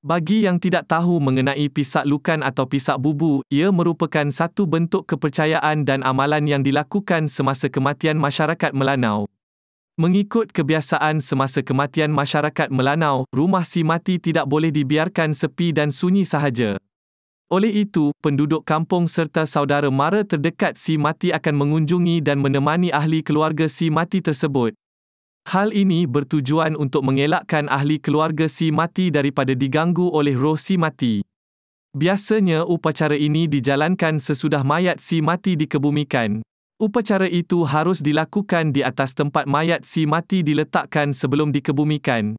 Bagi yang tidak tahu mengenai pisak lukan atau pisak bubu, ia merupakan satu bentuk kepercayaan dan amalan yang dilakukan semasa kematian masyarakat Melanau. Mengikut kebiasaan semasa kematian masyarakat Melanau, rumah si mati tidak boleh dibiarkan sepi dan sunyi sahaja. Oleh itu, penduduk kampung serta saudara mara terdekat si mati akan mengunjungi dan menemani ahli keluarga si mati tersebut. Hal ini bertujuan untuk mengelakkan ahli keluarga si mati daripada diganggu oleh roh si mati. Biasanya upacara ini dijalankan sesudah mayat si mati dikebumikan. Upacara itu harus dilakukan di atas tempat mayat si mati diletakkan sebelum dikebumikan.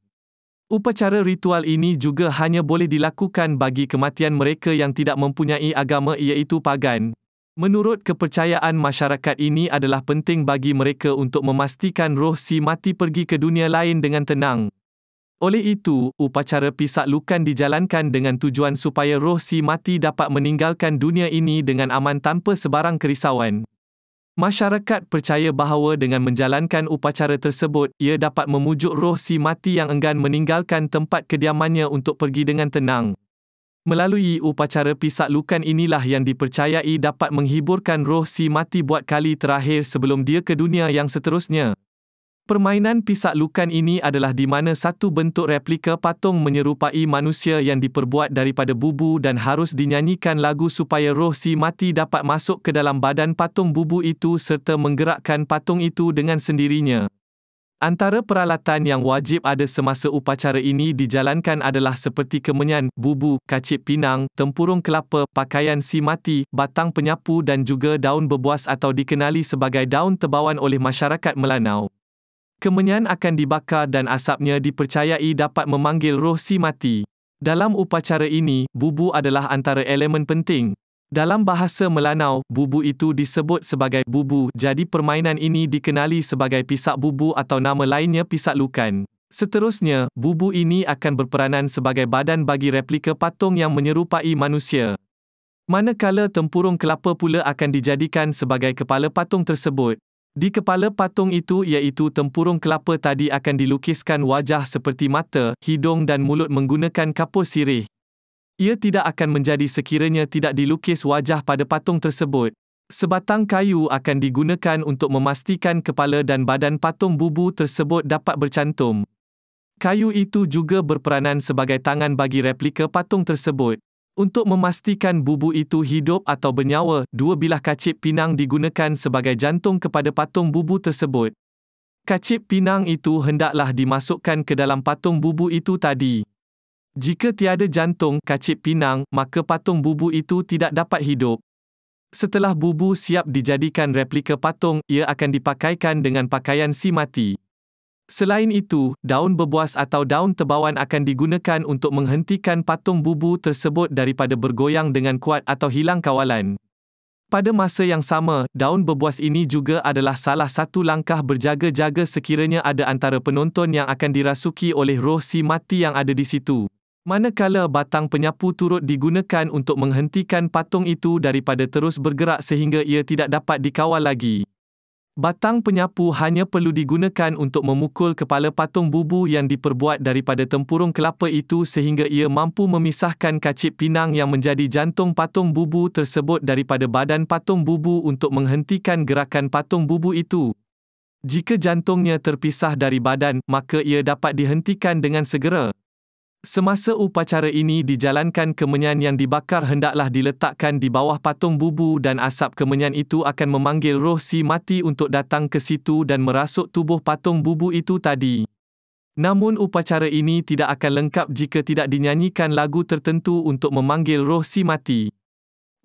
Upacara ritual ini juga hanya boleh dilakukan bagi kematian mereka yang tidak mempunyai agama iaitu pagan. Menurut kepercayaan masyarakat ini adalah penting bagi mereka untuk memastikan roh si mati pergi ke dunia lain dengan tenang. Oleh itu, upacara pisak lukan dijalankan dengan tujuan supaya roh si mati dapat meninggalkan dunia ini dengan aman tanpa sebarang kerisauan. Masyarakat percaya bahawa dengan menjalankan upacara tersebut, ia dapat memujuk roh si mati yang enggan meninggalkan tempat kediamannya untuk pergi dengan tenang. Melalui upacara pisak lukan inilah yang dipercayai dapat menghiburkan roh si mati buat kali terakhir sebelum dia ke dunia yang seterusnya. Permainan pisak lukan ini adalah di mana satu bentuk replika patung menyerupai manusia yang diperbuat daripada bubu dan harus dinyanyikan lagu supaya roh si mati dapat masuk ke dalam badan patung bubu itu serta menggerakkan patung itu dengan sendirinya. Antara peralatan yang wajib ada semasa upacara ini dijalankan adalah seperti kemenyan, bubu, kacip pinang, tempurung kelapa, pakaian si mati, batang penyapu dan juga daun berbuas atau dikenali sebagai daun tebawan oleh masyarakat Melanau. Kemenyan akan dibakar dan asapnya dipercayai dapat memanggil roh si mati. Dalam upacara ini, bubu adalah antara elemen penting. Dalam bahasa Melanau, bubu itu disebut sebagai bubu, jadi permainan ini dikenali sebagai pisak bubu atau nama lainnya pisak lukan. Seterusnya, bubu ini akan berperanan sebagai badan bagi replika patung yang menyerupai manusia. Manakala tempurung kelapa pula akan dijadikan sebagai kepala patung tersebut. Di kepala patung itu iaitu tempurung kelapa tadi akan dilukiskan wajah seperti mata, hidung dan mulut menggunakan kapur sirih. Ia tidak akan menjadi sekiranya tidak dilukis wajah pada patung tersebut. Sebatang kayu akan digunakan untuk memastikan kepala dan badan patung bubu tersebut dapat bercantum. Kayu itu juga berperanan sebagai tangan bagi replika patung tersebut. Untuk memastikan bubu itu hidup atau bernyawa, dua bilah kacip pinang digunakan sebagai jantung kepada patung bubu tersebut. Kacip pinang itu hendaklah dimasukkan ke dalam patung bubu itu tadi. Jika tiada jantung, kacip pinang, maka patung bubu itu tidak dapat hidup. Setelah bubu siap dijadikan replika patung, ia akan dipakaikan dengan pakaian si mati. Selain itu, daun berbuas atau daun tebawan akan digunakan untuk menghentikan patung bubu tersebut daripada bergoyang dengan kuat atau hilang kawalan. Pada masa yang sama, daun berbuas ini juga adalah salah satu langkah berjaga-jaga sekiranya ada antara penonton yang akan dirasuki oleh roh si mati yang ada di situ. Manakala batang penyapu turut digunakan untuk menghentikan patung itu daripada terus bergerak sehingga ia tidak dapat dikawal lagi. Batang penyapu hanya perlu digunakan untuk memukul kepala patung bubu yang diperbuat daripada tempurung kelapa itu sehingga ia mampu memisahkan kacip pinang yang menjadi jantung patung bubu tersebut daripada badan patung bubu untuk menghentikan gerakan patung bubu itu. Jika jantungnya terpisah dari badan, maka ia dapat dihentikan dengan segera. Semasa upacara ini dijalankan, kemenyan yang dibakar hendaklah diletakkan di bawah patung bubu dan asap kemenyan itu akan memanggil roh si mati untuk datang ke situ dan merasuk tubuh patung bubu itu tadi. Namun upacara ini tidak akan lengkap jika tidak dinyanyikan lagu tertentu untuk memanggil roh si mati.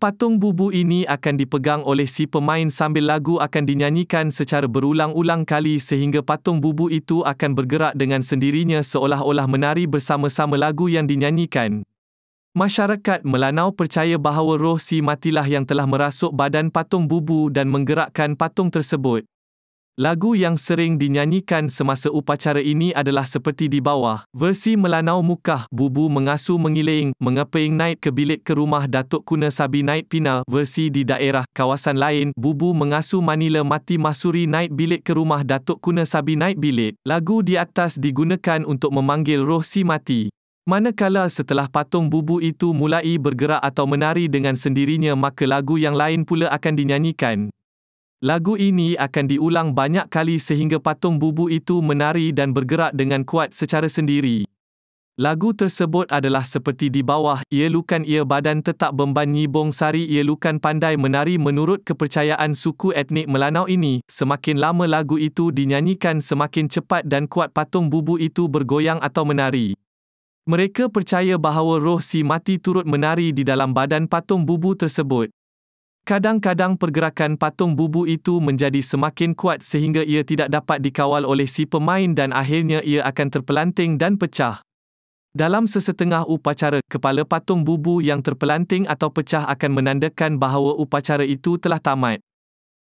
Patung bubu ini akan dipegang oleh si pemain sambil lagu akan dinyanyikan secara berulang-ulang kali sehingga patung bubu itu akan bergerak dengan sendirinya seolah-olah menari bersama-sama lagu yang dinyanyikan. Masyarakat Melanau percaya bahawa roh si matilah yang telah merasuk badan patung bubu dan menggerakkan patung tersebut. Lagu yang sering dinyanyikan semasa upacara ini adalah seperti di bawah. Versi Melanau Mukah, bubu mengasu mengiling, mengeping naik ke bilik ke rumah Datuk Kuna Sabi naik Pina. Versi di daerah, kawasan lain, bubu mengasu Manila mati Masuri naik bilik ke rumah Datuk Kuna Sabi naik bilik. Lagu di atas digunakan untuk memanggil roh si mati. Manakala setelah patung bubu itu mulai bergerak atau menari dengan sendirinya, maka lagu yang lain pula akan dinyanyikan. Lagu ini akan diulang banyak kali sehingga patung bubu itu menari dan bergerak dengan kuat secara sendiri. Lagu tersebut adalah seperti di bawah, ia lukan ia badan tetap beban nyibong sari ia lukan pandai menari. Menurut kepercayaan suku etnik Melanau ini, semakin lama lagu itu dinyanyikan semakin cepat dan kuat patung bubu itu bergoyang atau menari. Mereka percaya bahawa roh si mati turut menari di dalam badan patung bubu tersebut. Kadang-kadang pergerakan patung bubu itu menjadi semakin kuat sehingga ia tidak dapat dikawal oleh si pemain dan akhirnya ia akan terpelanting dan pecah. Dalam sesetengah upacara, kepala patung bubu yang terpelanting atau pecah akan menandakan bahawa upacara itu telah tamat.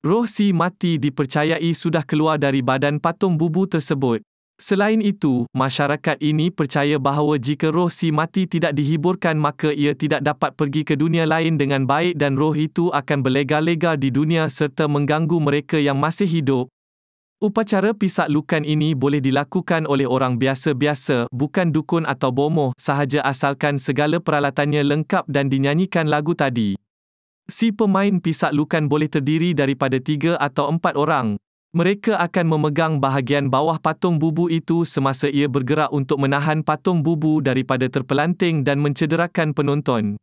Roh si mati dipercayai sudah keluar dari badan patung bubu tersebut. Selain itu, masyarakat ini percaya bahawa jika roh si mati tidak dihiburkan maka ia tidak dapat pergi ke dunia lain dengan baik dan roh itu akan berlega-lega di dunia serta mengganggu mereka yang masih hidup. Upacara pisak lukan ini boleh dilakukan oleh orang biasa-biasa, bukan dukun atau bomoh sahaja asalkan segala peralatannya lengkap dan dinyanyikan lagu tadi. Si pemain pisak lukan boleh terdiri daripada 3 atau 4 orang. Mereka akan memegang bahagian bawah patung bubu itu semasa ia bergerak untuk menahan patung bubu daripada terpelanting dan mencederakan penonton.